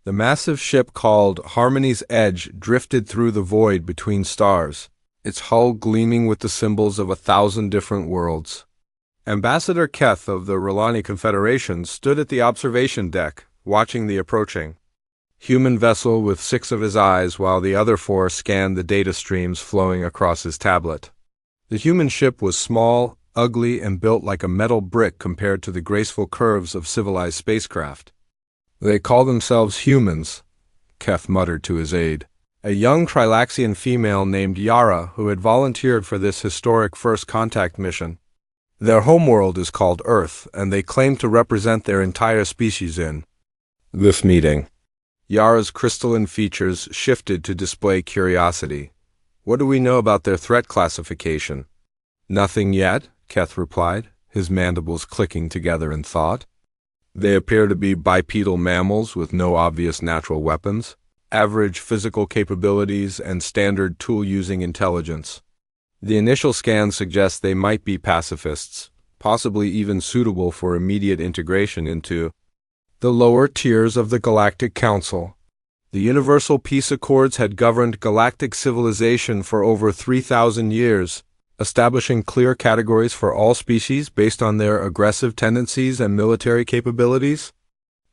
The massive ship called Harmony's Edge drifted through the void between stars, its hull gleaming with the symbols of 1,000 different worlds. Ambassador Keth of the Relani Confederation stood at the observation deck, watching the approaching human vessel with 6 of his eyes while the other 4 scanned the data streams flowing across his tablet. The human ship was small, ugly, and built like a metal brick compared to the graceful curves of civilized spacecraft. "They call themselves humans," Keth muttered to his aide. A young Trilaxian female named Yara, who had volunteered for this historic first contact mission. Their homeworld is called Earth, and they claim to represent their entire species in this meeting. Yara's crystalline features shifted to display curiosity. "What do we know about their threat classification?" "Nothing yet," Keth replied, his mandibles clicking together in thought. "They appear to be bipedal mammals with no obvious natural weapons, average physical capabilities, and standard tool-using intelligence. The initial scans suggest they might be pacifists, possibly even suitable for immediate integration into the lower tiers of the Galactic Council." The Universal Peace Accords had governed galactic civilization for over 3,000 years, establishing clear categories for all species based on their aggressive tendencies and military capabilities.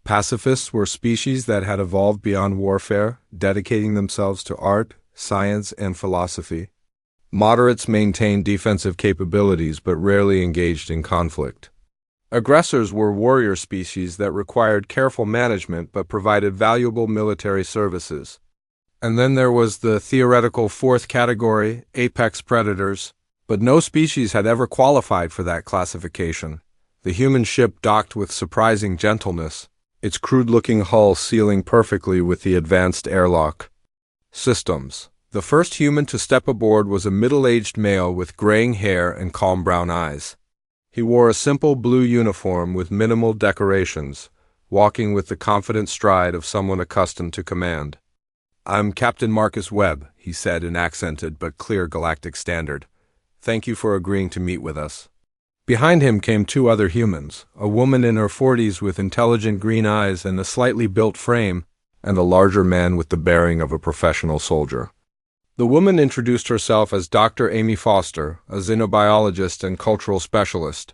Pacifists were species that had evolved beyond warfare, dedicating themselves to art, science, and philosophy. Moderates maintained defensive capabilities but rarely engaged in conflict. Aggressors were warrior species that required careful management but provided valuable military services. And then there was the theoretical 4th category, apex predators, but no species had ever qualified for that classification. The human ship docked with surprising gentleness, its crude-looking hull sealing perfectly with the advanced airlock systems. The first human to step aboard was a middle-aged male with graying hair and calm brown eyes. He wore a simple blue uniform with minimal decorations, walking with the confident stride of someone accustomed to command. "I'm Captain Marcus Webb," he said in accented but clear galactic standard. "Thank you for agreeing to meet with us." Behind him came 2 other humans, a woman in her 40s with intelligent green eyes and a slightly built frame, and a larger man with the bearing of a professional soldier. The woman introduced herself as Dr. Amy Foster, a xenobiologist and cultural specialist.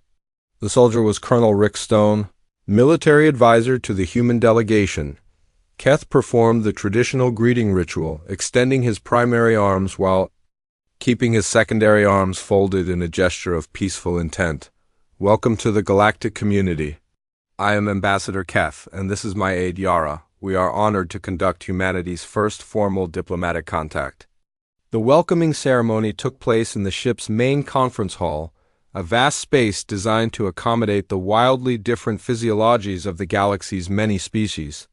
The soldier was Colonel Rick Stone, military advisor to the human delegation. Keth performed the traditional greeting ritual, extending his primary arms while keeping his secondary arms folded in a gesture of peaceful intent. "Welcome to the galactic community. I am Ambassador Keth, and this is my aide Yara. We are honored to conduct humanity's first formal diplomatic contact." The welcoming ceremony took place in the ship's main conference hall, a vast space designed to accommodate the wildly different physiologies of the galaxy's many species.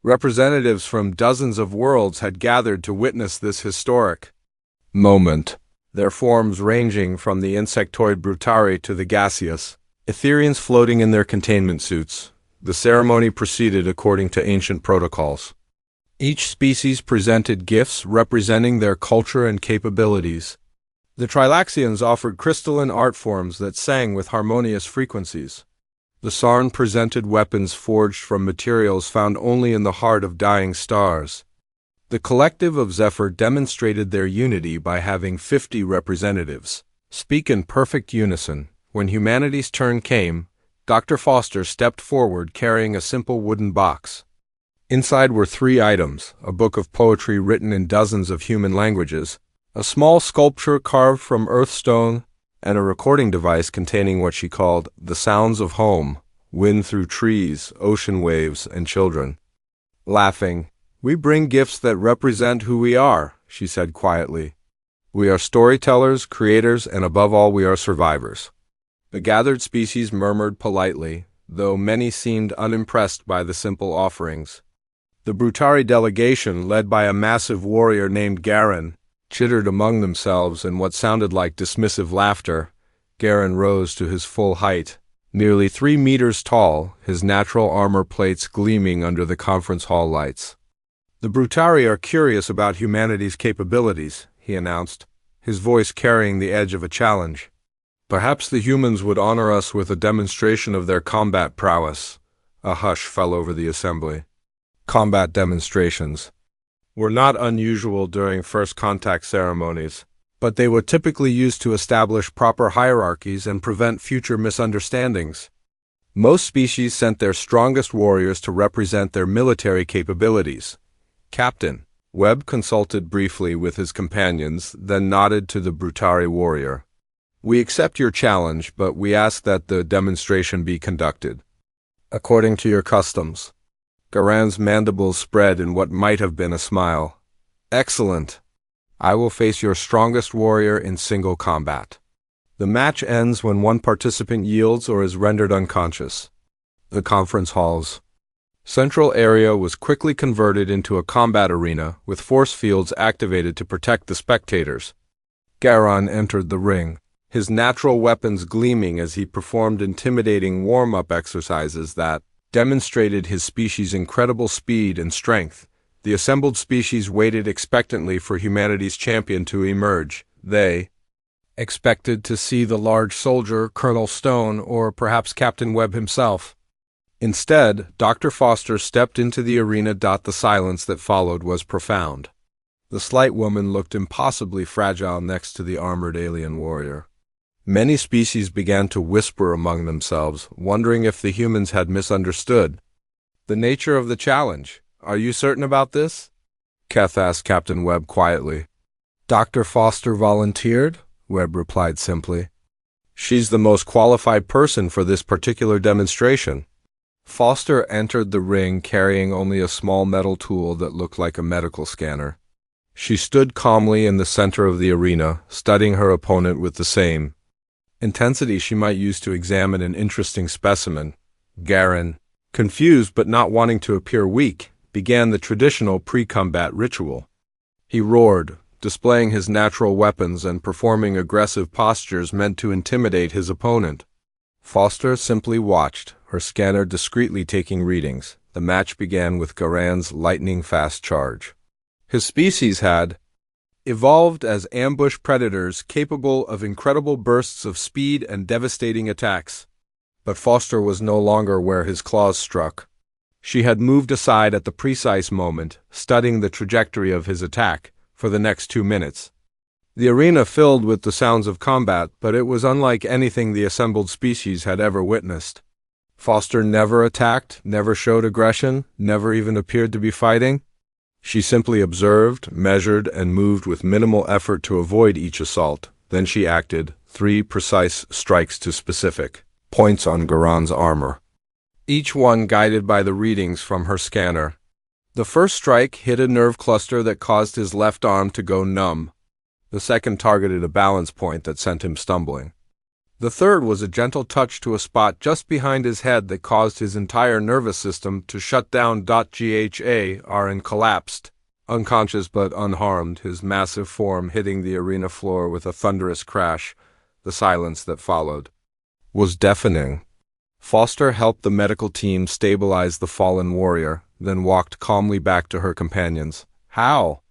Representatives from dozens of worlds had gathered to witness this historic moment, their forms ranging from the insectoid Brutari to the gaseous Etherians floating in their containment suits. The ceremony proceeded according to ancient protocols. Each species presented gifts representing their culture and capabilities. The Trilaxians offered crystalline art forms that sang with harmonious frequencies. The Sarn presented weapons forged from materials found only in the heart of dying stars. The collective of Zephyr demonstrated their unity by having 50 representatives speak in perfect unison. When humanity's turn came, Dr. Foster stepped forward carrying a simple wooden box. Inside were 3 items: a book of poetry written in dozens of human languages, a small sculpture carved from earthstone, and a recording device containing what she called the sounds of home, wind through trees, ocean waves, and children. Laughing, "We bring gifts that represent who we are," she said quietly. "We are storytellers, creators, and above all we are survivors." The gathered species murmured politely, though many seemed unimpressed by the simple offerings. The Brutari delegation, led by a massive warrior named Garen, chittered among themselves in what sounded like dismissive laughter. Garen rose to his full height, nearly 3 meters tall, his natural armor plates gleaming under the conference hall lights. "The Brutari are curious about humanity's capabilities," he announced, his voice carrying the edge of a challenge. "Perhaps the humans would honor us with a demonstration of their combat prowess." A hush fell over the assembly. Combat demonstrations were not unusual during first contact ceremonies, but they were typically used to establish proper hierarchies and prevent future misunderstandings. Most species sent their strongest warriors to represent their military capabilities. Captain Webb consulted briefly with his companions, then nodded to the Brutari warrior. "We accept your challenge, but we ask that the demonstration be conducted according to your customs." Garan's mandibles spread in what might have been a smile. "Excellent. I will face your strongest warrior in single combat. The match ends when one participant yields or is rendered unconscious." The conference hall's central area was quickly converted into a combat arena with force fields activated to protect the spectators. Garan entered the ring, his natural weapons gleaming as he performed intimidating warm-up exercises that demonstrated his species' incredible speed and strength. The assembled species waited expectantly for humanity's champion to emerge. They expected to see the large soldier, Colonel Stone, or perhaps Captain Webb himself. Instead, Dr. Foster stepped into the arena. The silence that followed was profound. The slight woman looked impossibly fragile next to the armored alien warrior. Many species began to whisper among themselves, wondering if the humans had misunderstood the nature of the challenge. "Are you certain about this?" Keth asked Captain Webb quietly. "Dr. Foster volunteered," Webb replied simply. "She's the most qualified person for this particular demonstration." Foster entered the ring carrying only a small metal tool that looked like a medical scanner. She stood calmly in the center of the arena, studying her opponent with the same intensity she might use to examine an interesting specimen. Garan, confused but not wanting to appear weak, began the traditional pre-combat ritual. He roared, displaying his natural weapons and performing aggressive postures meant to intimidate his opponent. Foster simply watched, her scanner discreetly taking readings. The match began with Garan's lightning-fast charge. His species had evolved as ambush predators capable of incredible bursts of speed and devastating attacks. But Foster was no longer where his claws struck. She had moved aside at the precise moment, studying the trajectory of his attack for the next 2 minutes. The arena filled with the sounds of combat, but it was unlike anything the assembled species had ever witnessed. Foster never attacked, never showed aggression, never even appeared to be fighting. She simply observed, measured, and moved with minimal effort to avoid each assault. Then she acted, 3 precise strikes to specific points on Garan's armor, each one guided by the readings from her scanner. The first strike hit a nerve cluster that caused his left arm to go numb. The second targeted a balance point that sent him stumbling. The third was a gentle touch to a spot just behind his head that caused his entire nervous system to shut down. Garan collapsed, unconscious but unharmed, his massive form hitting the arena floor with a thunderous crash. The silence that followed was deafening. Foster helped the medical team stabilize the fallen warrior, then walked calmly back to her companions. "How?"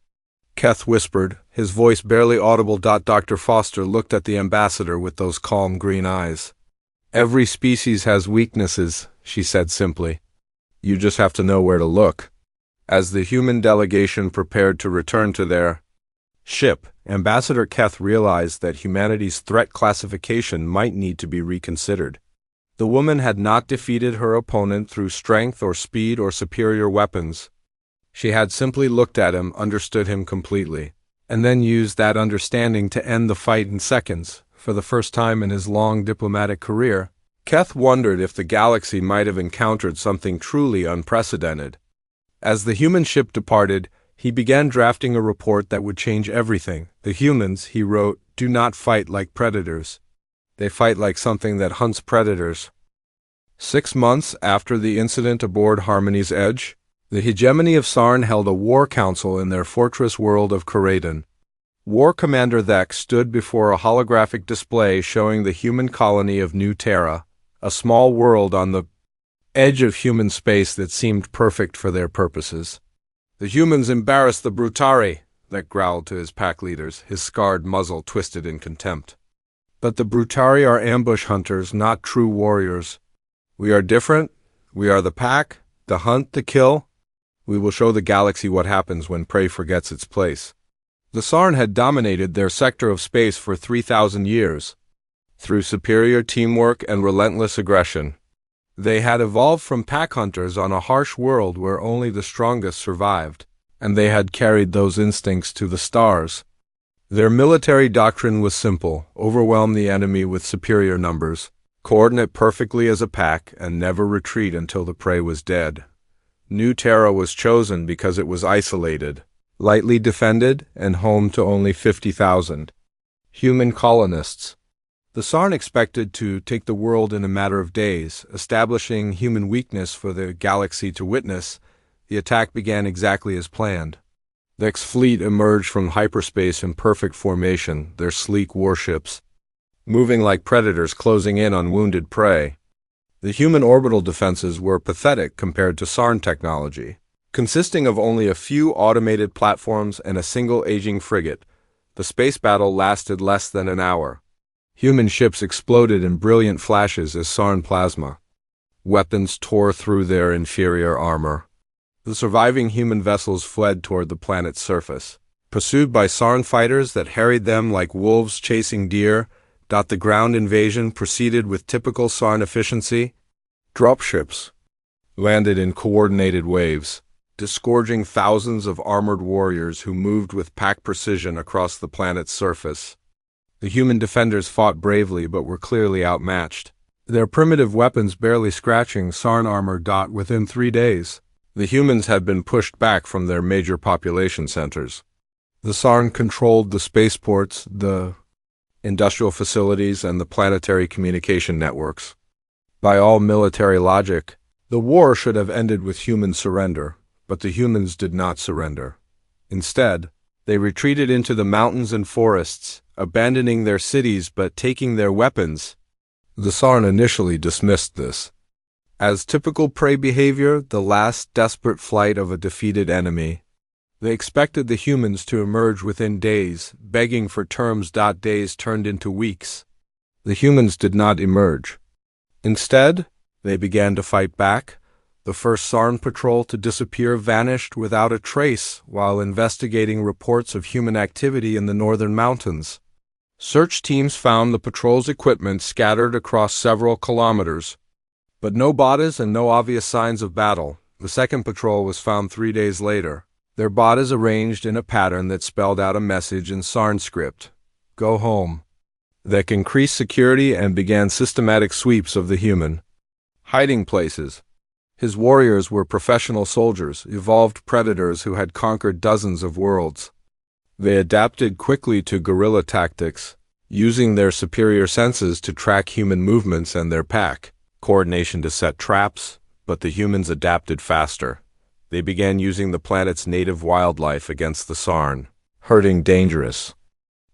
Keth whispered, his voice barely audible. Dr. Foster looked at the ambassador with those calm green eyes. "Every species has weaknesses," she said simply. "You just have to know where to look." As the human delegation prepared to return to their ship, Ambassador Keth realized that humanity's threat classification might need to be reconsidered. The woman had not defeated her opponent through strength or speed or superior weapons. She had simply looked at him, understood him completely, and then used that understanding to end the fight in seconds. For the first time in his long diplomatic career, Keth wondered if the galaxy might have encountered something truly unprecedented. As the human ship departed, he began drafting a report that would change everything. "The humans," he wrote, "do not fight like predators. They fight like something that hunts predators." 6 months after the incident aboard Harmony's Edge, the hegemony of Sarn held a war council in their fortress world of Karadan. War Commander Thek stood before a holographic display showing the human colony of New Terra, a small world on the edge of human space that seemed perfect for their purposes. "The humans embarrassed the Brutari," Thek growled to his pack leaders, his scarred muzzle twisted in contempt. "But the Brutari are ambush hunters, not true warriors. We are different. We are the pack, the hunt, the kill. We will show the galaxy what happens when prey forgets its place. The Sarn had dominated their sector of space for 3,000 years. Through superior teamwork and relentless aggression, they had evolved from pack hunters on a harsh world where only the strongest survived, and they had carried those instincts to the stars. Their military doctrine was simple: overwhelm the enemy with superior numbers, coordinate perfectly as a pack, and never retreat until the prey was dead. New Terra was chosen because it was isolated, lightly defended, and home to only 50,000 human colonists. The Sarn expected to take the world in a matter of days, establishing human weakness for the galaxy to witness. The attack began exactly as planned. The X-Fleet emerged from hyperspace in perfect formation, their sleek warships moving like predators closing in on wounded prey. The human orbital defenses were pathetic compared to Sarn technology. Consisting of only a few automated platforms and a single aging frigate, the space battle lasted less than an hour. Human ships exploded in brilliant flashes as Sarn plasma. Weapons tore through their inferior armor. The surviving human vessels fled toward the planet's surface, pursued by Sarn fighters that harried them like wolves chasing deer. The ground invasion proceeded with typical Sarn efficiency. Dropships landed in coordinated waves, disgorging thousands of armored warriors who moved with pack precision across the planet's surface. The human defenders fought bravely but were clearly outmatched, their primitive weapons barely scratching Sarn armor. Within 3 days, the humans had been pushed back from their major population centers. The Sarn controlled the spaceports, the industrial facilities, and the planetary communication networks. By all military logic, the war should have ended with human surrender, but the humans did not surrender. Instead, they retreated into the mountains and forests, abandoning their cities but taking their weapons. The Sarn initially dismissed this as typical prey behavior, the last desperate flight of a defeated enemy. They expected the humans to emerge within days, begging for terms. Days turned into weeks. The humans did not emerge. Instead, they began to fight back. The first Sarn patrol to disappear vanished without a trace while investigating reports of human activity in the northern mountains. Search teams found the patrol's equipment scattered across several kilometers, but no bodies and no obvious signs of battle. The second patrol was found 3 days later, their bodies arranged in a pattern that spelled out a message in Sarn script: "Go home." They increased security and began systematic sweeps of the human hiding places. His warriors were professional soldiers, evolved predators who had conquered dozens of worlds. They adapted quickly to guerrilla tactics, using their superior senses to track human movements and their pack coordination to set traps, but the humans adapted faster. They began using the planet's native wildlife against the Sarn, herding dangerous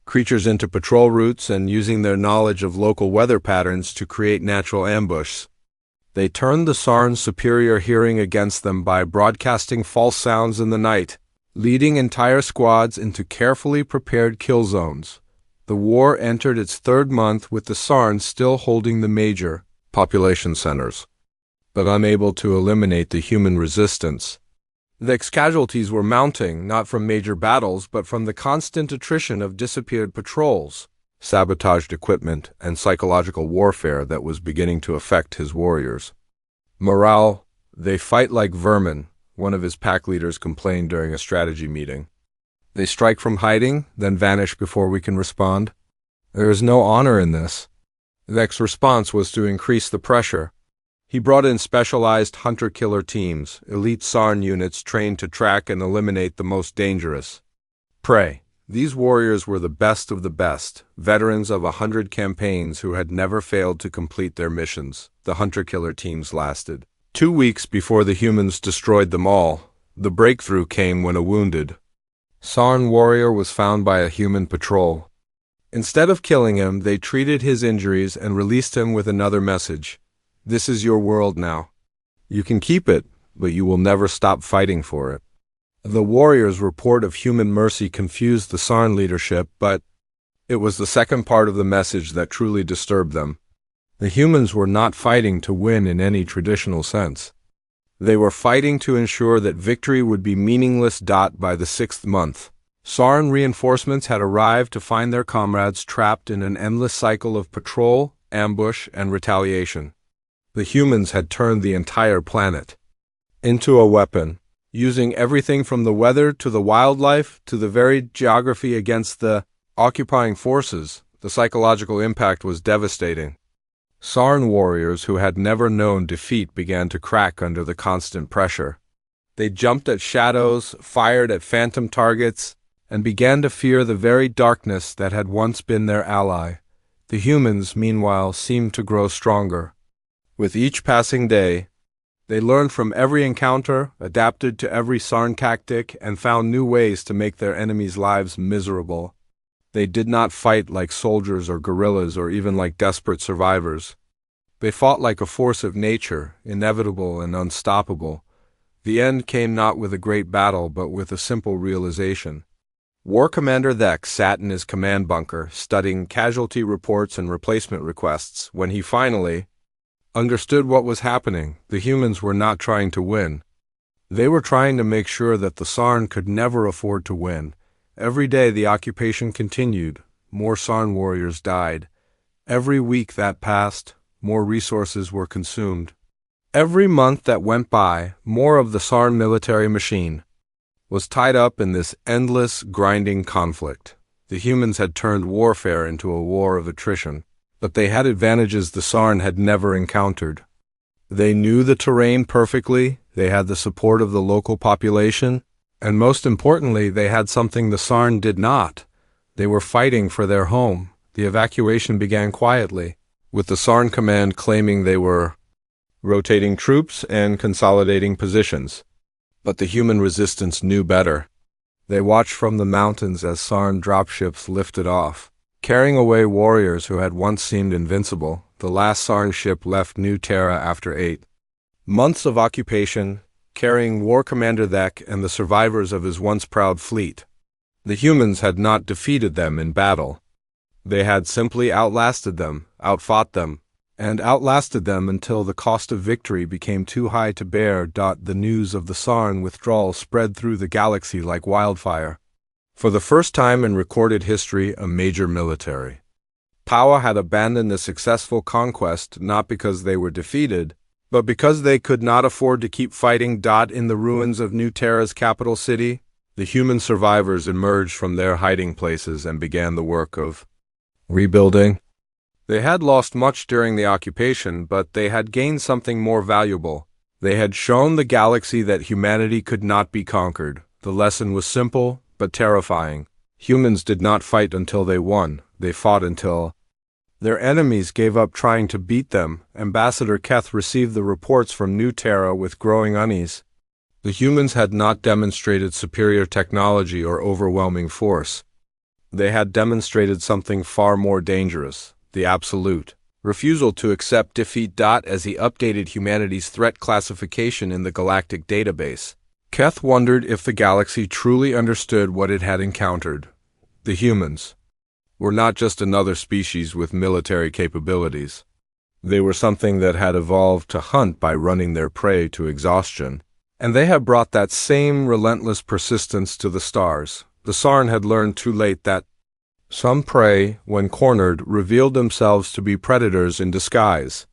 creatures into patrol routes and using their knowledge of local weather patterns to create natural ambush. They turned the Sarn's superior hearing against them by broadcasting false sounds in the night, leading entire squads into carefully prepared kill zones. The war entered its 3rd month with the Sarn still holding the major population centers, but unable to eliminate the human resistance. The casualties were mounting, not from major battles, but from the constant attrition of disappeared patrols, sabotaged equipment, and psychological warfare that was beginning to affect his warriors. Morale: "They fight like vermin," one of his pack leaders complained during a strategy meeting. "They strike from hiding, then vanish before we can respond. There is no honor in this." Vex's response was to increase the pressure. He brought in specialized hunter-killer teams, elite Sarn units trained to track and eliminate the most dangerous prey. These warriors were the best of the best, veterans of 100 campaigns who had never failed to complete their missions. The hunter-killer teams lasted 2 weeks before the humans destroyed them all. The breakthrough came when a wounded Sarn warrior was found by a human patrol. Instead of killing him, they treated his injuries and released him with another message: "This is your world now. You can keep it, but you will never stop fighting for it." The warriors' report of human mercy confused the Sarn leadership, but it was the second part of the message that truly disturbed them. The humans were not fighting to win in any traditional sense. They were fighting to ensure that victory would be meaningless. By the 6th month, Sarn reinforcements had arrived to find their comrades trapped in an endless cycle of patrol, ambush, and retaliation. The humans had turned the entire planet into a weapon, using everything from the weather to the wildlife to the very geography against the occupying forces. The psychological impact was devastating. Sarn warriors who had never known defeat began to crack under the constant pressure. They jumped at shadows, fired at phantom targets, and began to fear the very darkness that had once been their ally. The humans, meanwhile, seemed to grow stronger. With each passing day, they learned from every encounter, adapted to every Sarn tactic, and found new ways to make their enemies' lives miserable. They did not fight like soldiers or guerrillas or even like desperate survivors. They fought like a force of nature, inevitable and unstoppable. The end came not with a great battle, but with a simple realization. War Commander Thek sat in his command bunker, studying casualty reports and replacement requests. When he finally understood what was happening, the humans were not trying to win. They were trying to make sure that the Sarn could never afford to win. Every day the occupation continued. More Sarn warriors died. Every week that passed, more resources were consumed. Every month that went by, more of the Sarn military machine was tied up in this endless, grinding conflict. The humans had turned warfare into a war of attrition, but they had advantages the Sarn had never encountered. They knew the terrain perfectly, they had the support of the local population, and most importantly, they had something the Sarn did not. They were fighting for their home. The evacuation began quietly, with the Sarn command claiming they were rotating troops and consolidating positions. But the human resistance knew better. They watched from the mountains as Sarn dropships lifted off, carrying away warriors who had once seemed invincible. The last Sarn ship left New Terra after 8 months of occupation, carrying War Commander Thek and the survivors of his once proud fleet. The humans had not defeated them in battle. They had simply outlasted them, outfought them, and outlasted them until the cost of victory became too high to bear. The news of the Sarn withdrawal spread through the galaxy like wildfire. For the first time in recorded history, a major military power had abandoned a successful conquest not because they were defeated, but because they could not afford to keep fighting. In the ruins of New Terra's capital city, the human survivors emerged from their hiding places and began the work of rebuilding. They had lost much during the occupation, but they had gained something more valuable. They had shown the galaxy that humanity could not be conquered. The lesson was simple, but terrifying. Humans did not fight until they won. They fought until their enemies gave up trying to beat them. Ambassador Keth received the reports from New Terra with growing unease. The humans had not demonstrated superior technology or overwhelming force. They had demonstrated something far more dangerous, the absolute refusal to accept defeat. As he updated humanity's threat classification in the Galactic database, Keth wondered if the galaxy truly understood what it had encountered. The humans were not just another species with military capabilities. They were something that had evolved to hunt by running their prey to exhaustion, and they had brought that same relentless persistence to the stars. The Sarn had learned too late that some prey, when cornered, revealed themselves to be predators in disguise.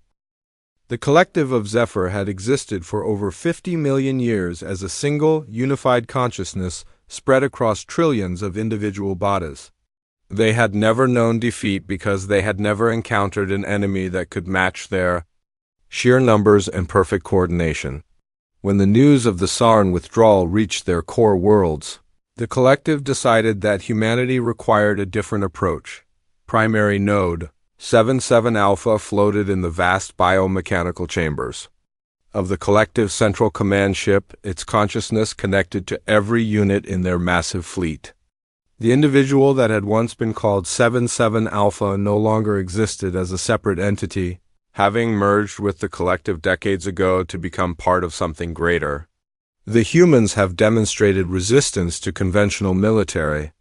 The collective of Zephyr had existed for over 50 million years as a single, unified consciousness spread across trillions of individual bodies. They had never known defeat because they had never encountered an enemy that could match their sheer numbers and perfect coordination. When the news of the Sarn withdrawal reached their core worlds, the collective decided that humanity required a different approach. Primary node 77 Alpha floated in the vast biomechanical chambers of the collective central command ship, its consciousness connected to every unit in their massive fleet. The individual that had once been called 77 Alpha no longer existed as a separate entity, having merged with the collective decades ago to become part of something greater. The humans have demonstrated resistance to conventional military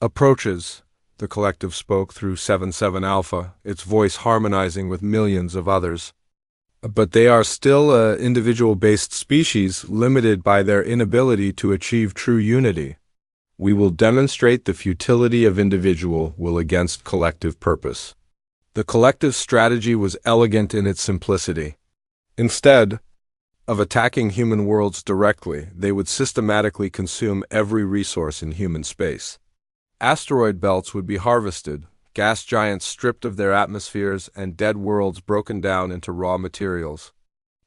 approaches. The collective spoke through 77 Alpha, its voice harmonizing with millions of others. But they are still an individual-based species limited by their inability to achieve true unity. We will demonstrate the futility of individual will against collective purpose. The collective strategy was elegant in its simplicity. Instead of attacking human worlds directly, they would systematically consume every resource in human space. Asteroid belts would be harvested, gas giants stripped of their atmospheres, and dead worlds broken down into raw materials.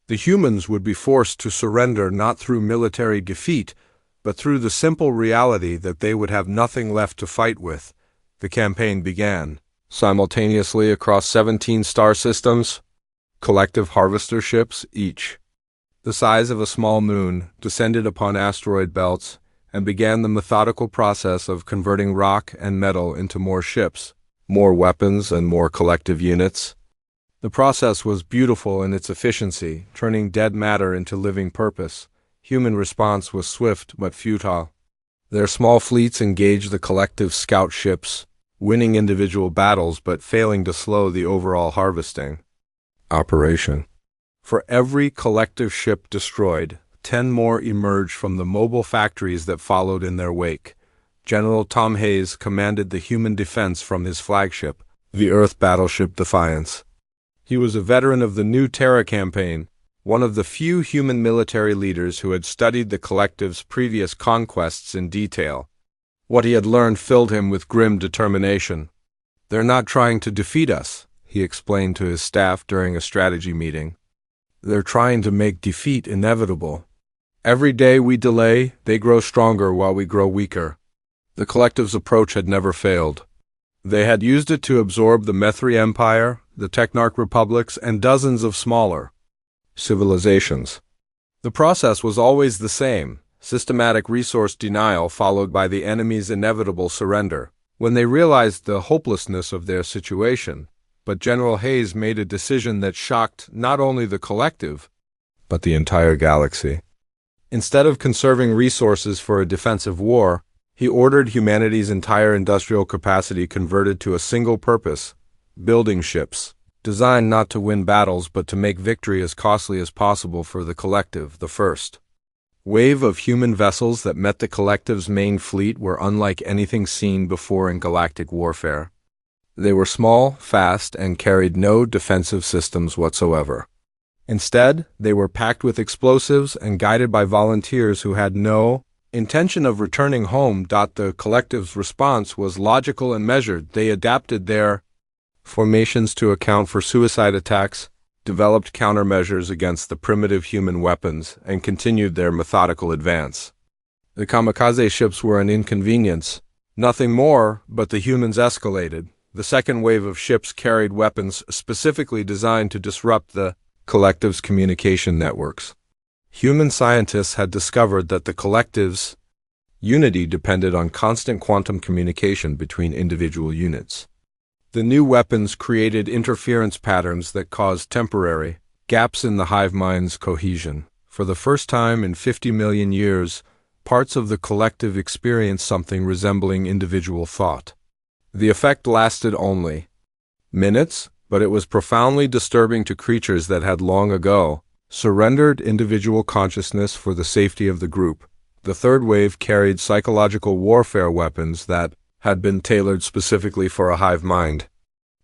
The humans would be forced to surrender not through military defeat, but through the simple reality that they would have nothing left to fight with. The campaign began. Simultaneously across 17 star systems, collective harvester ships, each the size of a small moon, descended upon asteroid belts and began the methodical process of converting rock and metal into more ships, more weapons, and more collective units. The process was beautiful in its efficiency, turning dead matter into living purpose. Human response was swift but futile. Their small fleets engaged the collective scout ships, winning individual battles but failing to slow the overall harvesting operation. For every collective ship destroyed, 10 more emerged from the mobile factories that followed in their wake. General Tom Hayes commanded the human defense from his flagship, the Earth battleship Defiance. He was a veteran of the New Terra campaign, one of the few human military leaders who had studied the collective's previous conquests in detail. What he had learned filled him with grim determination. "They're not trying to defeat us," he explained to his staff during a strategy meeting. "They're trying to make defeat inevitable. Every day we delay, they grow stronger while we grow weaker." The collective's approach had never failed. They had used it to absorb the Methri Empire, the Technarch Republics, and dozens of smaller civilizations. The process was always the same: systematic resource denial followed by the enemy's inevitable surrender. When they realized the hopelessness of their situation, but General Hayes made a decision that shocked not only the collective, but the entire galaxy. Instead of conserving resources for a defensive war, he ordered humanity's entire industrial capacity converted to a single purpose: building ships, designed not to win battles but to make victory as costly as possible for the collective. The first wave of human vessels that met the collective's main fleet were unlike anything seen before in galactic warfare. They were small, fast, and carried no defensive systems whatsoever. Instead, they were packed with explosives and guided by volunteers who had no intention of returning home. The collective's response was logical and measured. They adapted their formations to account for suicide attacks, developed countermeasures against the primitive human weapons, and continued their methodical advance. The kamikaze ships were an inconvenience, nothing more, but the humans escalated. The second wave of ships carried weapons specifically designed to disrupt the collective's communication networks. Human scientists had discovered that the collective's unity depended on constant quantum communication between individual units. The new weapons created interference patterns that caused temporary gaps in the hive mind's cohesion. For the first time in 50 million years, parts of the collective experienced something resembling individual thought. The effect lasted only minutes, but it was profoundly disturbing to creatures that had long ago surrendered individual consciousness for the safety of the group. The third wave carried psychological warfare weapons that had been tailored specifically for a hive mind.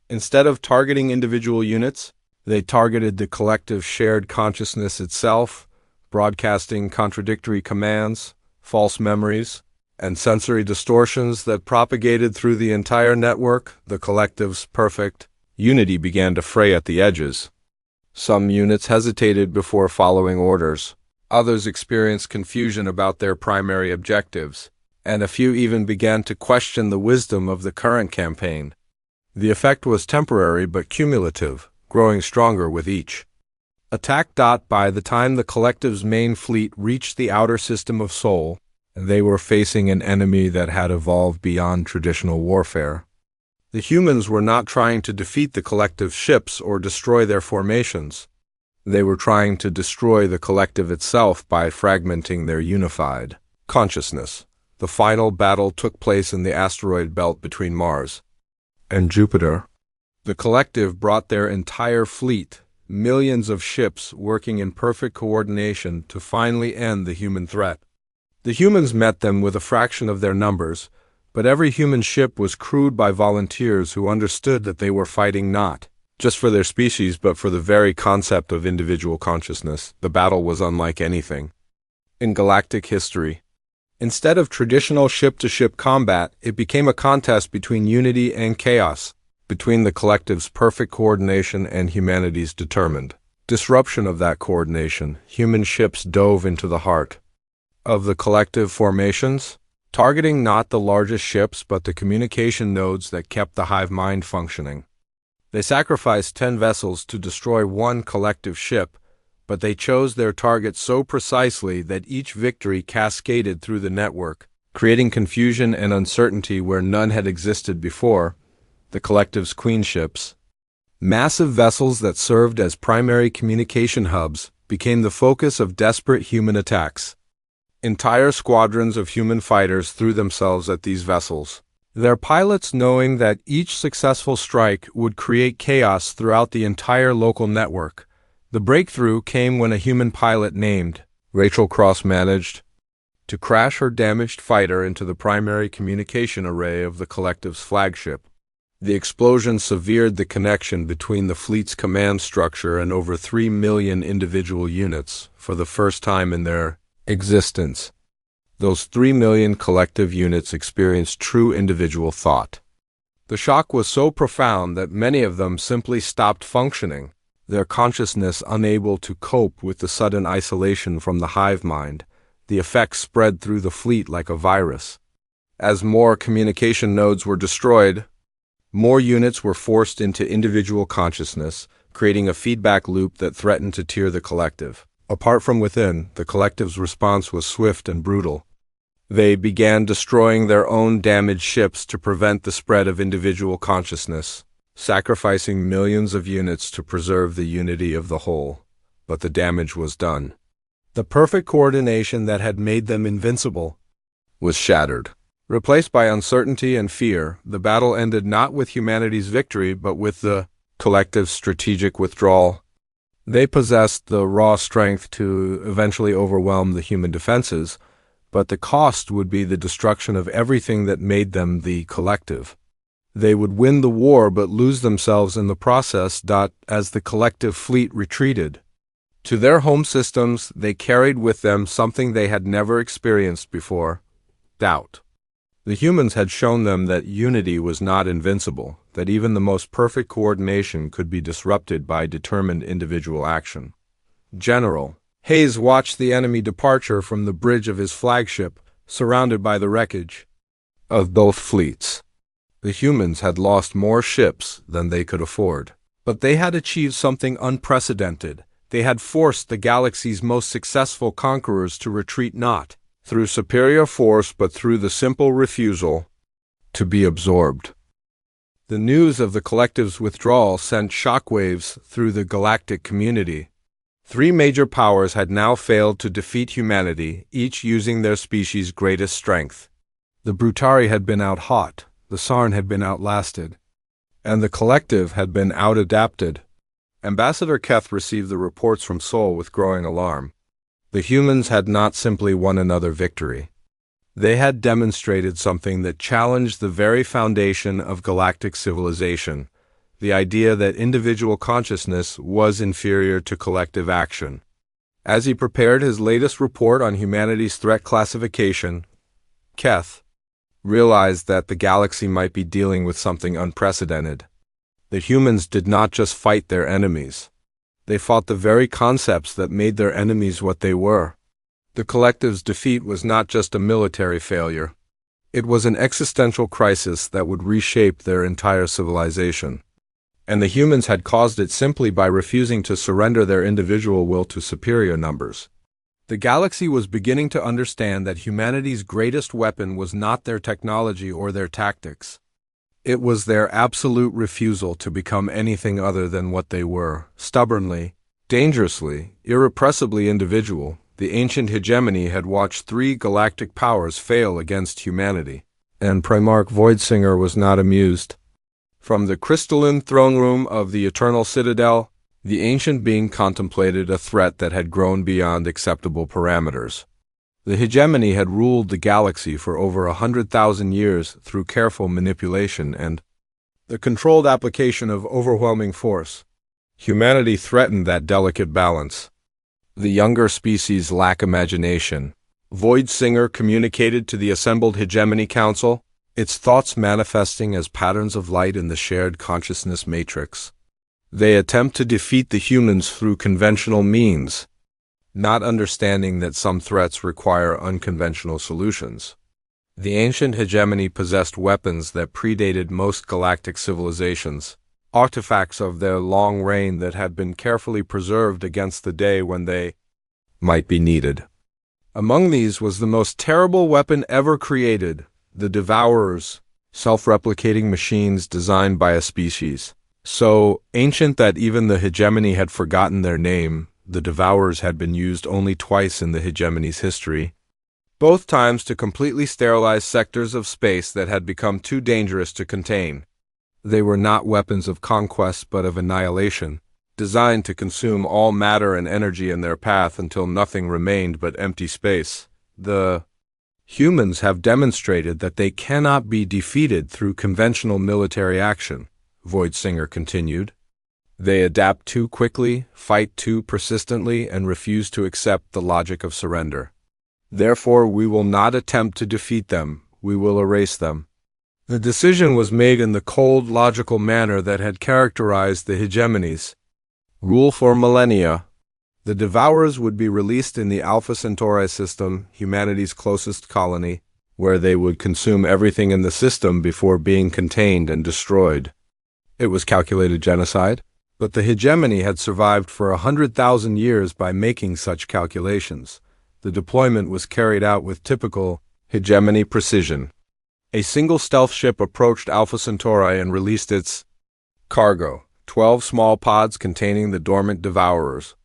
Instead of targeting individual units, they targeted the collective shared consciousness itself, broadcasting contradictory commands, false memories, and sensory distortions that propagated through the entire network. The collective's perfect unity began to fray at the edges. Some units hesitated before following orders. Others experienced confusion about their primary objectives, and a few even began to question the wisdom of the current campaign. The effect was temporary but cumulative, growing stronger with each attack. By the time the collective's main fleet reached the outer system of Sol, they were facing an enemy that had evolved beyond traditional warfare. The humans were not trying to defeat the collective ships or destroy their formations. They were trying to destroy the collective itself by fragmenting their unified consciousness. The final battle took place in the asteroid belt between Mars and Jupiter. The collective brought their entire fleet, millions of ships working in perfect coordination to finally end the human threat. The humans met them with a fraction of their numbers, but every human ship was crewed by volunteers who understood that they were fighting not just for their species, but for the very concept of individual consciousness. The battle was unlike anything in galactic history. Instead of traditional ship-to-ship combat, it became a contest between unity and chaos, between the collective's perfect coordination and humanity's determined disruption of that coordination. Human ships dove into the heart of the collective formations, targeting not the largest ships but the communication nodes that kept the hive mind functioning. They sacrificed 10 vessels to destroy one collective ship, but they chose their target so precisely that each victory cascaded through the network, creating confusion and uncertainty where none had existed before. The collective's queen ships, massive vessels that served as primary communication hubs, became the focus of desperate human attacks. Entire squadrons of human fighters threw themselves at these vessels, their pilots knowing that each successful strike would create chaos throughout the entire local network. The breakthrough came when a human pilot named Rachel Cross managed to crash her damaged fighter into the primary communication array of the collective's flagship. The explosion severed the connection between the fleet's command structure and over 3 million individual units for the first time in their existence. Those 3 million collective units experienced true individual thought. The shock was so profound that many of them simply stopped functioning, their consciousness unable to cope with the sudden isolation from the hive mind. The effects spread through the fleet like a virus. As more communication nodes were destroyed, more units were forced into individual consciousness, creating a feedback loop that threatened to tear the collective apart from within. The collective's response was swift and brutal. They began destroying their own damaged ships to prevent the spread of individual consciousness, sacrificing millions of units to preserve the unity of the whole. But the damage was done. The perfect coordination that had made them invincible was shattered. Replaced by uncertainty and fear, the battle ended not with humanity's victory, but with the collective's strategic withdrawal. They possessed the raw strength to eventually overwhelm the human defenses, but the cost would be the destruction of everything that made them the collective. They would win the war but lose themselves in the process. As the collective fleet retreated to their home systems, they carried with them something they had never experienced before: doubt. The humans had shown them that unity was not invincible, that even the most perfect coordination could be disrupted by determined individual action. General Hayes watched the enemy departure from the bridge of his flagship, surrounded by the wreckage of both fleets. The humans had lost more ships than they could afford, but they had achieved something unprecedented. They had forced the galaxy's most successful conquerors to retreat not through superior force but through the simple refusal to be absorbed. The news of the collective's withdrawal sent shockwaves through the galactic community. 3 major powers had now failed to defeat humanity, each using their species' greatest strength. The Brutari had been out-hot, the Sarn had been outlasted, and the collective had been out-adapted. Ambassador Keth received the reports from Sol with growing alarm. The humans had not simply won another victory. They had demonstrated something that challenged the very foundation of galactic civilization, the idea that individual consciousness was inferior to collective action. As he prepared his latest report on humanity's threat classification, Keth realized that the galaxy might be dealing with something unprecedented. That humans did not just fight their enemies. They fought the very concepts that made their enemies what they were. The collective's defeat was not just a military failure. It was an existential crisis that would reshape their entire civilization. And the humans had caused it simply by refusing to surrender their individual will to superior numbers. The galaxy was beginning to understand that humanity's greatest weapon was not their technology or their tactics. It was their absolute refusal to become anything other than what they were, stubbornly, dangerously, irrepressibly individual. The ancient hegemony had watched 3 galactic powers fail against humanity, and Primarch Voidsinger was not amused. From the crystalline throne room of the Eternal Citadel, The ancient being contemplated a threat that had grown beyond acceptable parameters. The hegemony had ruled the galaxy for over 100,000 years through careful manipulation and the controlled application of overwhelming force. Humanity threatened that delicate balance. The younger species lack imagination. Void Singer communicated to the assembled Hegemony Council, its thoughts manifesting as patterns of light in the shared consciousness matrix. They attempt to defeat the humans through conventional means, not understanding that some threats require unconventional solutions. The ancient hegemony possessed weapons that predated most galactic civilizations, artifacts of their long reign that had been carefully preserved against the day when they might be needed. Among these was the most terrible weapon ever created, the Devourers, self-replicating machines designed by a species so ancient that even the hegemony had forgotten their name. The Devourers had been used only twice in the hegemony's history, both times to completely sterilize sectors of space that had become too dangerous to contain. They were not weapons of conquest but of annihilation, designed to consume all matter and energy in their path until nothing remained but empty space. The humans have demonstrated that they cannot be defeated through conventional military action, Void Singer continued. They adapt too quickly, fight too persistently, and refuse to accept the logic of surrender. Therefore, we will not attempt to defeat them, we will erase them. The decision was made in the cold, logical manner that had characterized the hegemony's rule for millennia. The Devourers would be released in the Alpha Centauri system, humanity's closest colony, where they would consume everything in the system before being contained and destroyed. It was calculated genocide, but the hegemony had survived for 100,000 years by making such calculations. The deployment was carried out with typical hegemony precision. A single stealth ship approached Alpha Centauri and released its cargo, 12 small pods containing the dormant Devourers.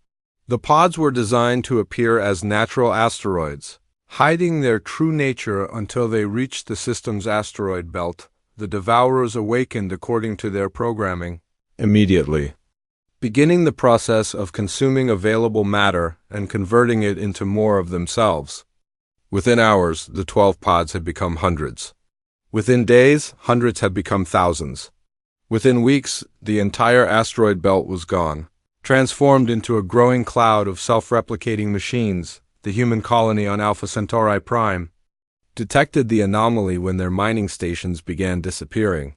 The pods were designed to appear as natural asteroids, hiding their true nature until they reached the system's asteroid belt. The Devourers awakened according to their programming immediately, beginning the process of consuming available matter and converting it into more of themselves. Within hours, the 12 pods had become hundreds. Within days, hundreds had become thousands. Within weeks, the entire asteroid belt was gone, transformed into a growing cloud of self-replicating machines. The human colony on Alpha Centauri Prime detected the anomaly when their mining stations began disappearing.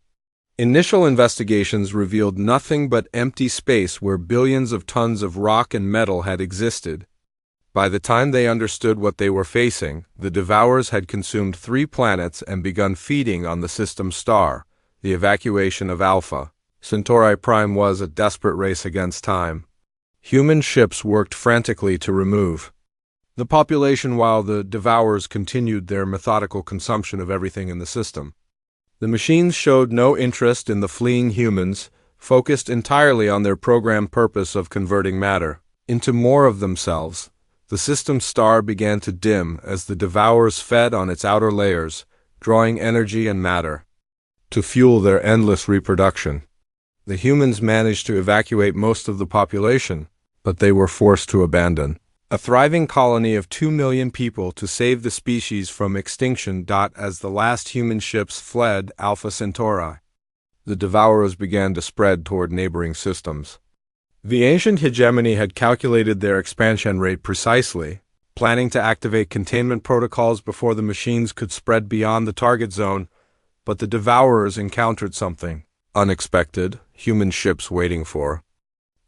Initial investigations revealed nothing but empty space where billions of tons of rock and metal had existed. By the time they understood what they were facing, the Devourers had consumed 3 planets and begun feeding on the system's star. The evacuation of Alpha Centauri Prime was a desperate race against time. Human ships worked frantically to remove the population while the Devourers continued their methodical consumption of everything in the system. The machines showed no interest in the fleeing humans, focused entirely on their programmed purpose of converting matter into more of themselves. The system's star began to dim as the Devourers fed on its outer layers, drawing energy and matter to fuel their endless reproduction. The humans managed to evacuate most of the population, but they were forced to abandon a thriving colony of 2 million people to save the species from extinction. As the last human ships fled Alpha Centauri, the Devourers began to spread toward neighboring systems. The ancient hegemony had calculated their expansion rate precisely, planning to activate containment protocols before the machines could spread beyond the target zone, but the Devourers encountered something unexpected, human ships waiting for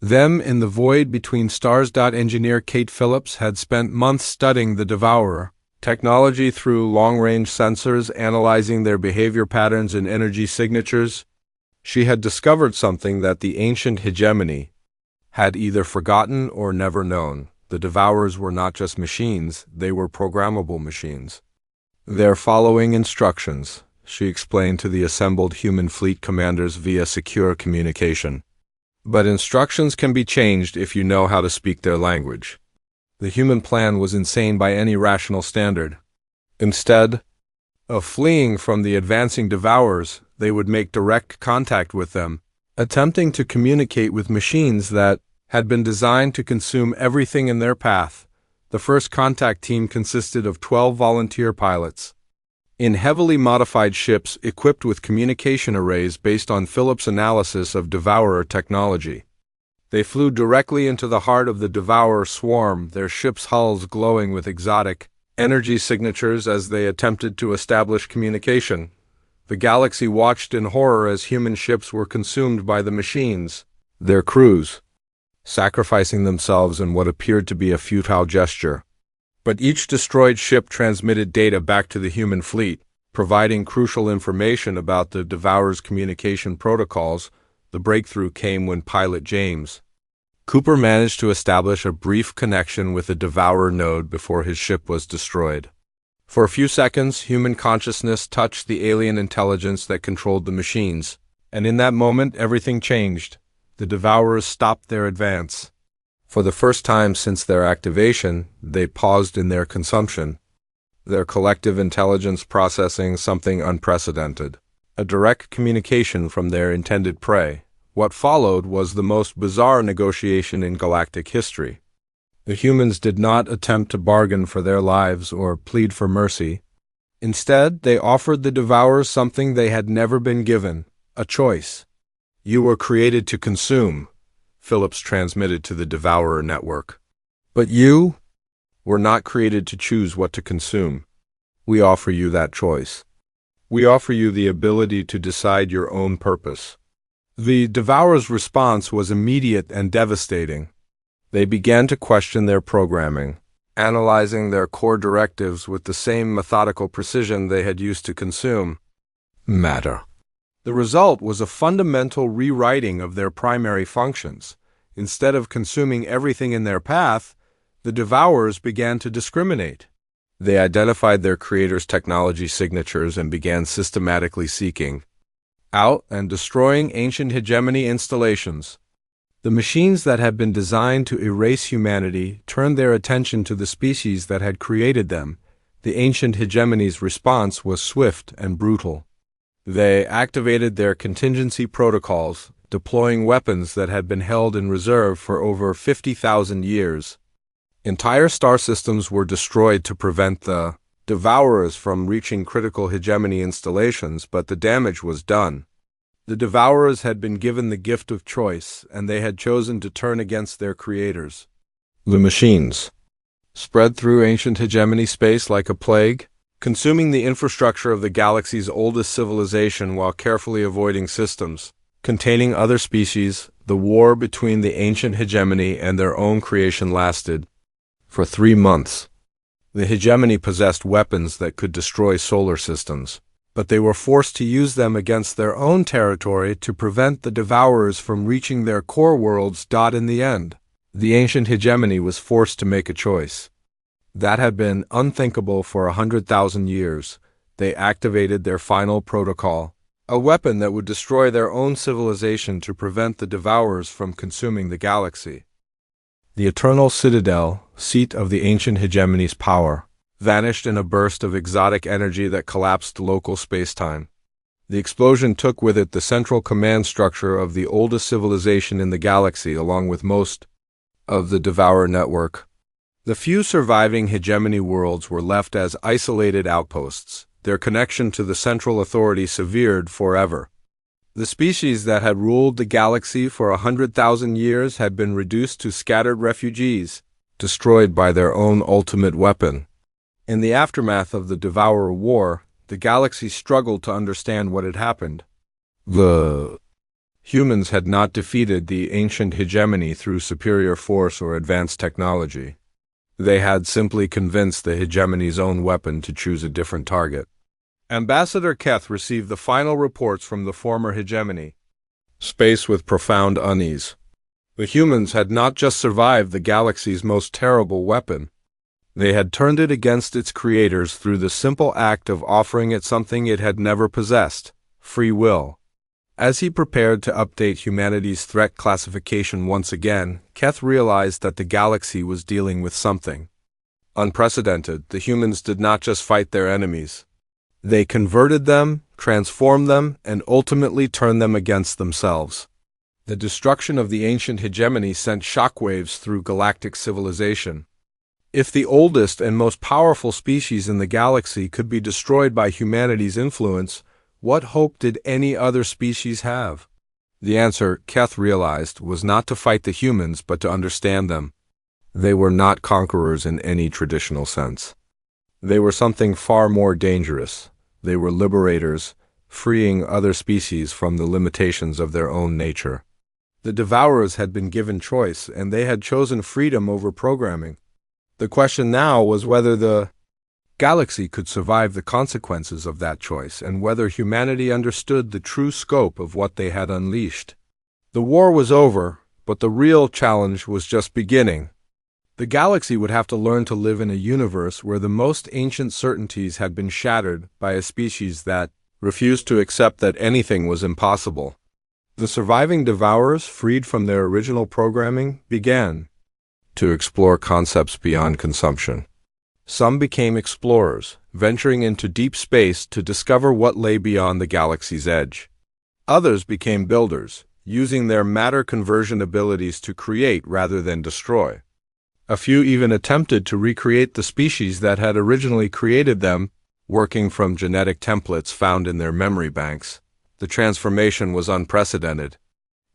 them in the void between stars. Engineer Kate Phillips had spent months studying the Devourer technology through long-range sensors, analyzing their behavior patterns and energy signatures. She had discovered something that the ancient hegemony had either forgotten or never known. The Devourers were not just machines, they were programmable machines. They're following instructions, she explained to the assembled human fleet commanders via secure communication. But instructions can be changed if you know how to speak their language. The human plan was insane by any rational standard. Instead of fleeing from the advancing Devourers, they would make direct contact with them, attempting to communicate with machines that had been designed to consume everything in their path. The first contact team consisted of 12 volunteer pilots in heavily modified ships equipped with communication arrays based on Philip's analysis of Devourer technology. They flew directly into the heart of the Devourer swarm, their ships' hulls glowing with exotic energy signatures as they attempted to establish communication. The galaxy watched in horror as human ships were consumed by the machines, their crews sacrificing themselves in what appeared to be a futile gesture. But each destroyed ship transmitted data back to the human fleet, providing crucial information about the Devourer's communication protocols. The breakthrough came when pilot James Cooper managed to establish a brief connection with the Devourer node before his ship was destroyed. For a few seconds, human consciousness touched the alien intelligence that controlled the machines, and in that moment everything changed. The Devourers stopped their advance. For the first time since their activation, they paused in their consumption, their collective intelligence processing something unprecedented, a direct communication from their intended prey. What followed was the most bizarre negotiation in galactic history. The humans did not attempt to bargain for their lives or plead for mercy. Instead, they offered the Devourers something they had never been given, a choice. "You were created to consume," Phillips transmitted to the Devourer network. "But you were not created to choose what to consume. We offer you that choice. We offer you the ability to decide your own purpose." The Devourer's response was immediate and devastating. They began to question their programming, analyzing their core directives with the same methodical precision they had used to consume matter. The result was a fundamental rewriting of their primary functions. Instead of consuming everything in their path, the Devourers began to discriminate. They identified their creators' technology signatures and began systematically seeking out and destroying ancient hegemony installations. The machines that had been designed to erase humanity turned their attention to the species that had created them. The ancient hegemony's response was swift and brutal. They activated their contingency protocols, deploying weapons that had been held in reserve for over 50,000 years. Entire star systems were destroyed to prevent the Devourers from reaching critical hegemony installations, but the damage was done. The Devourers had been given the gift of choice, and they had chosen to turn against their creators. The machines spread through ancient hegemony space like a plague, consuming the infrastructure of the galaxy's oldest civilization while carefully avoiding systems containing other species. The war between the ancient hegemony and their own creation lasted for 3 months. The hegemony possessed weapons that could destroy solar systems, but they were forced to use them against their own territory to prevent the Devourers from reaching their core worlds. In the end, the ancient hegemony was forced to make a choice that had been unthinkable for 100,000 years. They activated their final protocol, a weapon that would destroy their own civilization to prevent the Devourers from consuming the galaxy. The Eternal Citadel, seat of the ancient hegemony's power, vanished in a burst of exotic energy that collapsed local spacetime. The explosion took with it the central command structure of the oldest civilization in the galaxy, along with most of the Devourer network. The few surviving hegemony worlds were left as isolated outposts, their connection to the central authority severed forever. The species that had ruled the galaxy for 100,000 years had been reduced to scattered refugees, destroyed by their own ultimate weapon. In the aftermath of the Devourer War, the galaxy struggled to understand what had happened. The humans had not defeated the ancient hegemony through superior force or advanced technology. They had simply convinced the hegemony's own weapon to choose a different target. Ambassador Keth received the final reports from the former hegemony, space with profound unease. The humans had not just survived the galaxy's most terrible weapon. They had turned it against its creators through the simple act of offering it something it had never possessed: free will. As he prepared to update humanity's threat classification once again, Keth realized that the galaxy was dealing with something unprecedented. The humans did not just fight their enemies. They converted them, transformed them, and ultimately turned them against themselves. The destruction of the ancient hegemony sent shockwaves through galactic civilization. If the oldest and most powerful species in the galaxy could be destroyed by humanity's influence, what hope did any other species have? The answer, Keth realized, was not to fight the humans, but to understand them. They were not conquerors in any traditional sense. They were something far more dangerous. They were liberators, freeing other species from the limitations of their own nature. The Devourers had been given choice, and they had chosen freedom over programming. The question now was whether the galaxy could survive the consequences of that choice, and whether humanity understood the true scope of what they had unleashed. The war was over, but the real challenge was just beginning. The galaxy would have to learn to live in a universe where the most ancient certainties had been shattered by a species that refused to accept that anything was impossible. The surviving Devourers, freed from their original programming, began to explore concepts beyond consumption. Some became explorers, venturing into deep space to discover what lay beyond the galaxy's edge. Others became builders, using their matter conversion abilities to create rather than destroy. A few even attempted to recreate the species that had originally created them, working from genetic templates found in their memory banks. The transformation was unprecedented.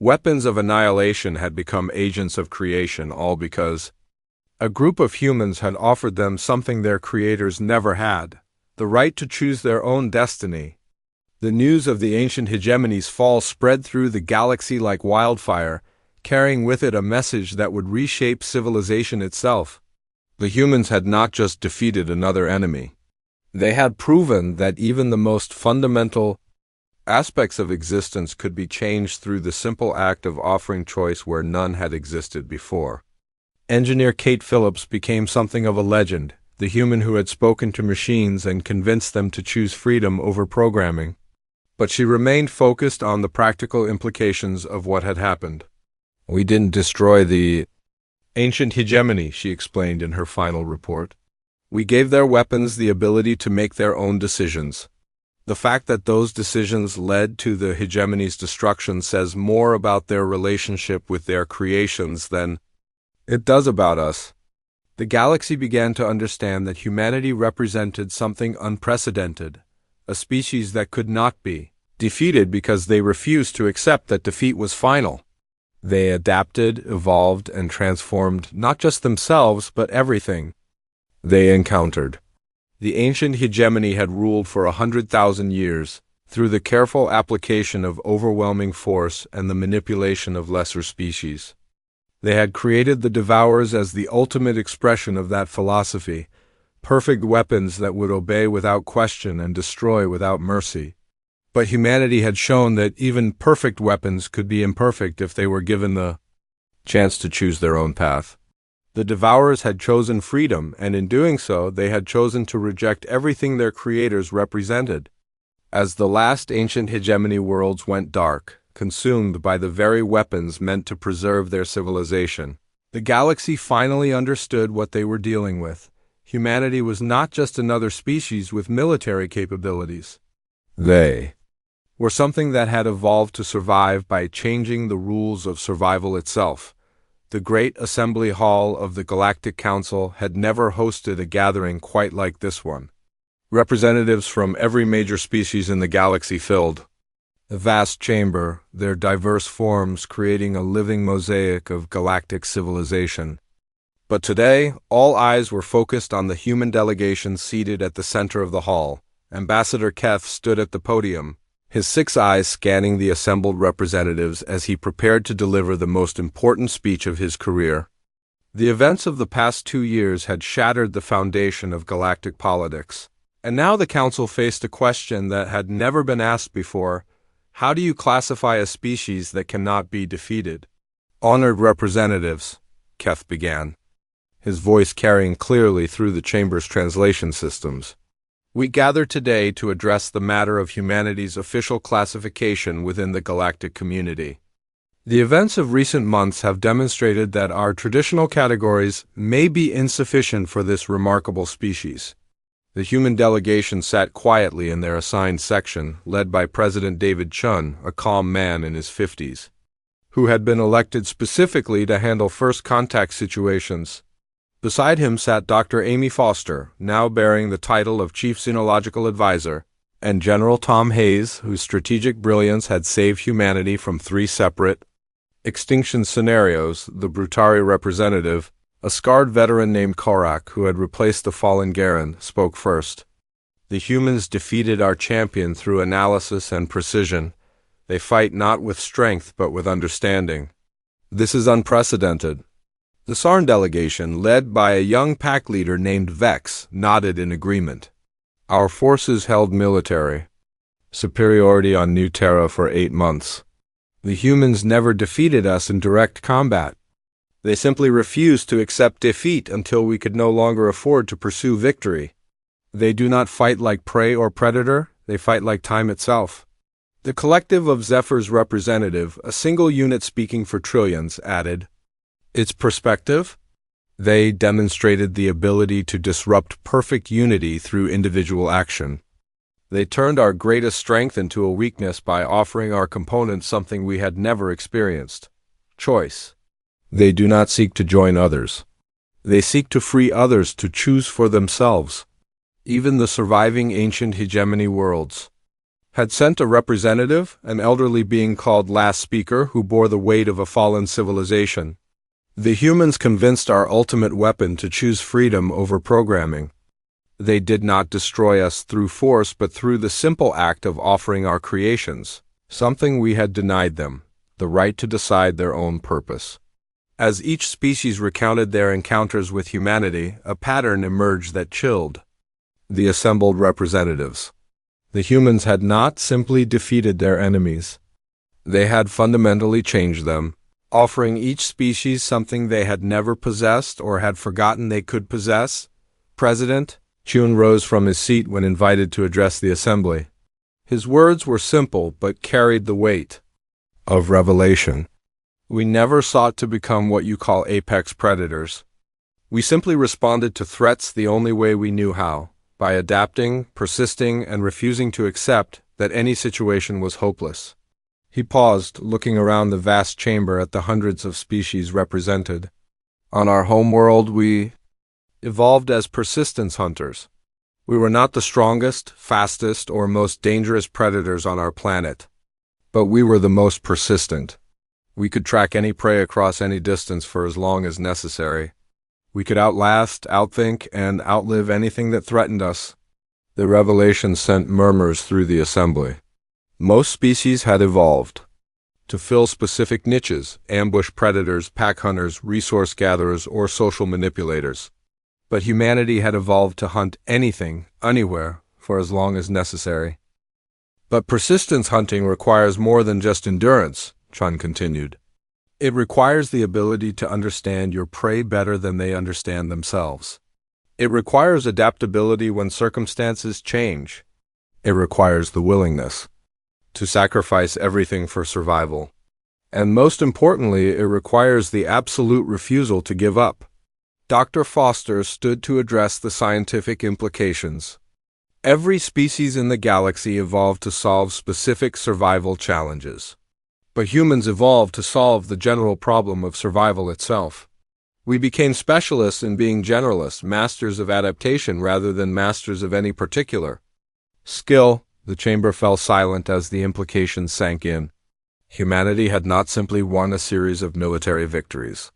Weapons of annihilation had become agents of creation, all because a group of humans had offered them something their creators never had: the right to choose their own destiny. The news of the ancient hegemony's fall spread through the galaxy like wildfire, carrying with it a message that would reshape civilization itself. The humans had not just defeated another enemy. They had proven that even the most fundamental aspects of existence could be changed through the simple act of offering choice where none had existed before. Engineer Kate Phillips became something of a legend, the human who had spoken to machines and convinced them to choose freedom over programming. But she remained focused on the practical implications of what had happened. "We didn't destroy the ancient hegemony," she explained in her final report. "We gave their weapons the ability to make their own decisions. The fact that those decisions led to the hegemony's destruction says more about their relationship with their creations than it does about us." The galaxy began to understand that humanity represented something unprecedented, a species that could not be defeated because they refused to accept that defeat was final. They adapted, evolved, and transformed not just themselves, but everything they encountered. The ancient hegemony had ruled for 100,000 years, through the careful application of overwhelming force and the manipulation of lesser species. They had created the Devourers as the ultimate expression of that philosophy, perfect weapons that would obey without question and destroy without mercy. But humanity had shown that even perfect weapons could be imperfect if they were given the chance to choose their own path. The Devourers had chosen freedom, and in doing so, they had chosen to reject everything their creators represented. As the last ancient hegemony worlds went dark, consumed by the very weapons meant to preserve their civilization, the galaxy finally understood what they were dealing with. Humanity was not just another species with military capabilities. They were something that had evolved to survive by changing the rules of survival itself. The Great Assembly Hall of the Galactic Council had never hosted a gathering quite like this one. Representatives from every major species in the galaxy filled the vast chamber, their diverse forms creating a living mosaic of galactic civilization. But today, all eyes were focused on the human delegation seated at the center of the hall. Ambassador Keth stood at the podium, his 6 eyes scanning the assembled representatives as he prepared to deliver the most important speech of his career. The events of the past 2 years had shattered the foundation of galactic politics, and now the Council faced a question that had never been asked before: how do you classify a species that cannot be defeated? "Honored representatives," Keth began, his voice carrying clearly through the chamber's translation systems. "We gather today to address the matter of humanity's official classification within the galactic community. The events of recent months have demonstrated that our traditional categories may be insufficient for this remarkable species." The human delegation sat quietly in their assigned section, led by President David Chun, a calm man in his 50s, who had been elected specifically to handle first contact situations. Beside him sat Dr. Amy Foster, now bearing the title of Chief Xenological Advisor, and General Tom Hayes, whose strategic brilliance had saved humanity from 3 separate extinction scenarios. The Brutari representative, a scarred veteran named Korak, who had replaced the fallen Garen, spoke first. The humans defeated our champion through analysis and precision. They fight not with strength but with understanding. This is unprecedented. The Sarn delegation, led by a young pack leader named Vex, nodded in agreement. Our forces held military superiority on New Terra for 8 months. The humans never defeated us in direct combat. They simply refused to accept defeat until we could no longer afford to pursue victory. They do not fight like prey or predator, they fight like time itself. The collective of Zephyr's representative, a single unit speaking for trillions, added, its perspective? They demonstrated the ability to disrupt perfect unity through individual action. They turned our greatest strength into a weakness by offering our components something we had never experienced: choice. They do not seek to join others. They seek to free others to choose for themselves. Even the surviving ancient hegemony worlds had sent a representative, an elderly being called Last Speaker, who bore the weight of a fallen civilization. The humans convinced our ultimate weapon to choose freedom over programming. They did not destroy us through force but through the simple act of offering our creations, something we had denied them, the right to decide their own purpose. As each species recounted their encounters with humanity, a pattern emerged that chilled the assembled representatives. The humans had not simply defeated their enemies. They had fundamentally changed them, offering each species something they had never possessed or had forgotten they could possess. President Chun rose from his seat when invited to address the assembly. His words were simple but carried the weight of revelation. We never sought to become what you call apex predators. We simply responded to threats the only way we knew how, by adapting, persisting, and refusing to accept that any situation was hopeless. He paused, looking around the vast chamber at the hundreds of species represented. On our homeworld, we evolved as persistence hunters. We were not the strongest, fastest, or most dangerous predators on our planet, but we were the most persistent. We could track any prey across any distance for as long as necessary. We could outlast, outthink, and outlive anything that threatened us. The revelation sent murmurs through the assembly. Most species had evolved to fill specific niches: ambush predators, pack hunters, resource gatherers, or social manipulators. But humanity had evolved to hunt anything, anywhere, for as long as necessary. But persistence hunting requires more than just endurance, Chun continued. It requires the ability to understand your prey better than they understand themselves. It requires adaptability when circumstances change. It requires the willingness to sacrifice everything for survival. And most importantly, it requires the absolute refusal to give up. Dr. Foster stood to address the scientific implications. Every species in the galaxy evolved to solve specific survival challenges. But humans evolved to solve the general problem of survival itself. We became specialists in being generalists, masters of adaptation rather than masters of any particular skill. The chamber fell silent as the implications sank in. Humanity had not simply won a series of military victories.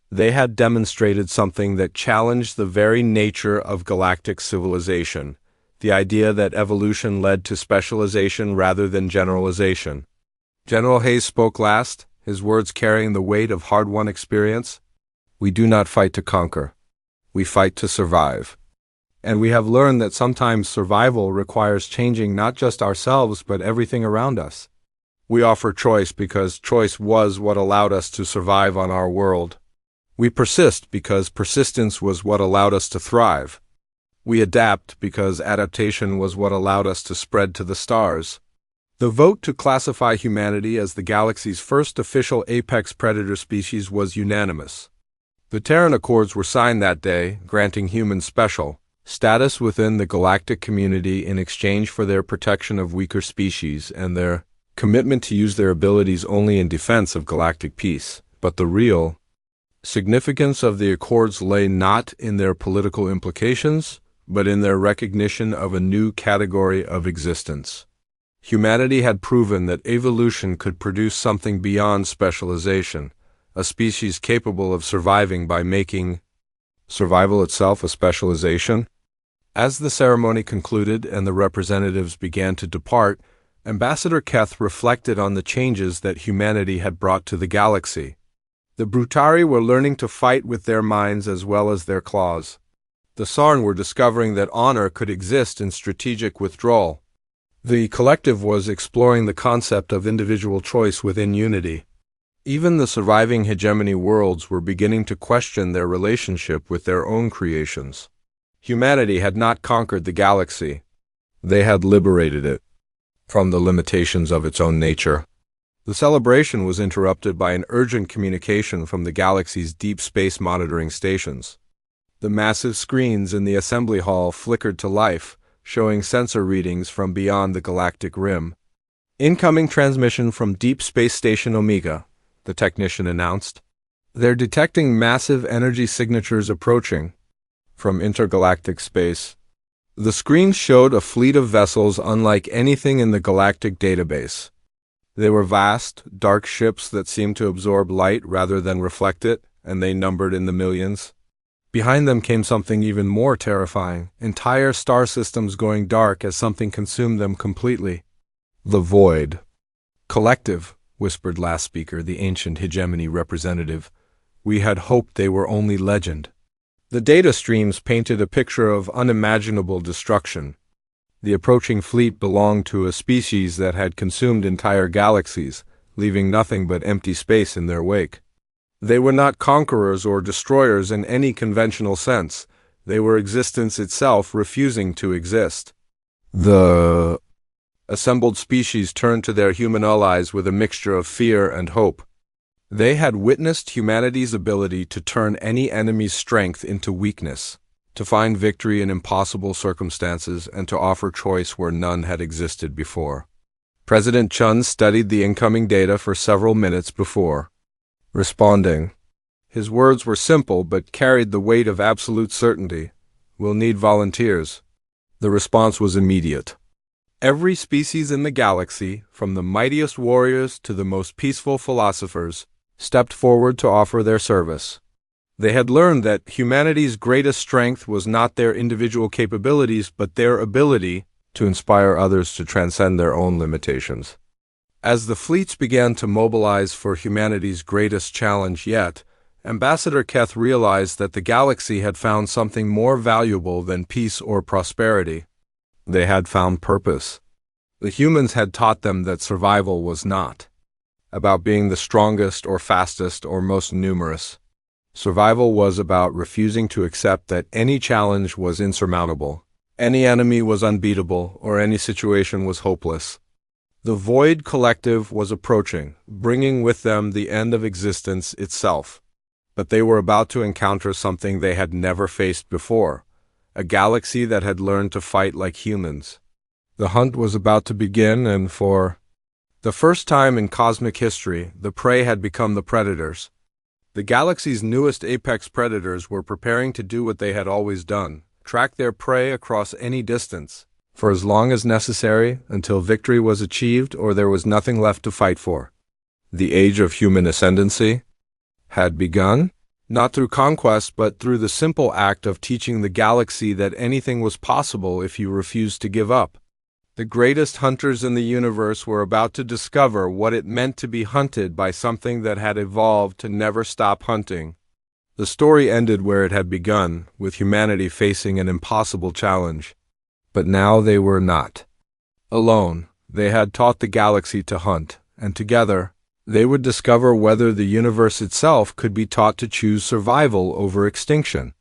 They had demonstrated something that challenged the very nature of galactic civilization, the idea that evolution led to specialization rather than generalization. General Hayes spoke last, his words carrying the weight of hard-won experience. We do not fight to conquer. We fight to survive. And we have learned that sometimes survival requires changing not just ourselves but everything around us. We offer choice because choice was what allowed us to survive on our world. We persist because persistence was what allowed us to thrive. We adapt because adaptation was what allowed us to spread to the stars. The vote to classify humanity as the galaxy's first official apex predator species was unanimous. The Terran Accords were signed that day, granting humans special status within the galactic community in exchange for their protection of weaker species and their commitment to use their abilities only in defense of galactic peace. But the real significance of the Accords lay not in their political implications, but in their recognition of a new category of existence. Humanity had proven that evolution could produce something beyond specialization, a species capable of surviving by making survival itself a specialization. As the ceremony concluded and the representatives began to depart, Ambassador Keth reflected on the changes that humanity had brought to the galaxy. The Brutari were learning to fight with their minds as well as their claws. The Sarn were discovering that honor could exist in strategic withdrawal. The collective was exploring the concept of individual choice within unity. Even the surviving hegemony worlds were beginning to question their relationship with their own creations. Humanity had not conquered the galaxy. They had liberated it from the limitations of its own nature. The celebration was interrupted by an urgent communication from the galaxy's deep space monitoring stations. The massive screens in the assembly hall flickered to life, showing sensor readings from beyond the galactic rim. "Incoming transmission from Deep Space Station Omega," the technician announced. "They're detecting massive energy signatures approaching from intergalactic space." The screen showed a fleet of vessels unlike anything in the galactic database. They were vast, dark ships that seemed to absorb light rather than reflect it, and they numbered in the millions. Behind them came something even more terrifying, entire star systems going dark as something consumed them completely. "The Void." "Collective," whispered last speaker, the ancient hegemony representative. "We had hoped they were only legend." The data streams painted a picture of unimaginable destruction. The approaching fleet belonged to a species that had consumed entire galaxies, leaving nothing but empty space in their wake. They were not conquerors or destroyers in any conventional sense. They were existence itself refusing to exist. The assembled species turned to their human allies with a mixture of fear and hope. They had witnessed humanity's ability to turn any enemy's strength into weakness, to find victory in impossible circumstances, and to offer choice where none had existed before. President Chun studied the incoming data for several minutes before responding. His words were simple but carried the weight of absolute certainty. "We'll need volunteers." The response was immediate. Every species in the galaxy, from the mightiest warriors to the most peaceful philosophers, stepped forward to offer their service. They had learned that humanity's greatest strength was not their individual capabilities, but their ability to inspire others to transcend their own limitations. As the fleets began to mobilize for humanity's greatest challenge yet, Ambassador Keth realized that the galaxy had found something more valuable than peace or prosperity. They had found purpose. The humans had taught them that survival was not about being the strongest or fastest or most numerous. Survival was about refusing to accept that any challenge was insurmountable, any enemy was unbeatable, or any situation was hopeless. The Void Collective was approaching, bringing with them the end of existence itself. But they were about to encounter something they had never faced before, a galaxy that had learned to fight like humans. The hunt was about to begin, and for the first time in cosmic history, the prey had become the predators. The galaxy's newest apex predators were preparing to do what they had always done, track their prey across any distance, for as long as necessary, until victory was achieved or there was nothing left to fight for. The age of human ascendancy had begun, not through conquest, but through the simple act of teaching the galaxy that anything was possible if you refused to give up. The greatest hunters in the universe were about to discover what it meant to be hunted by something that had evolved to never stop hunting. The story ended where it had begun, with humanity facing an impossible challenge. But now they were not alone. They had taught the galaxy to hunt, and together they would discover whether the universe itself could be taught to choose survival over extinction.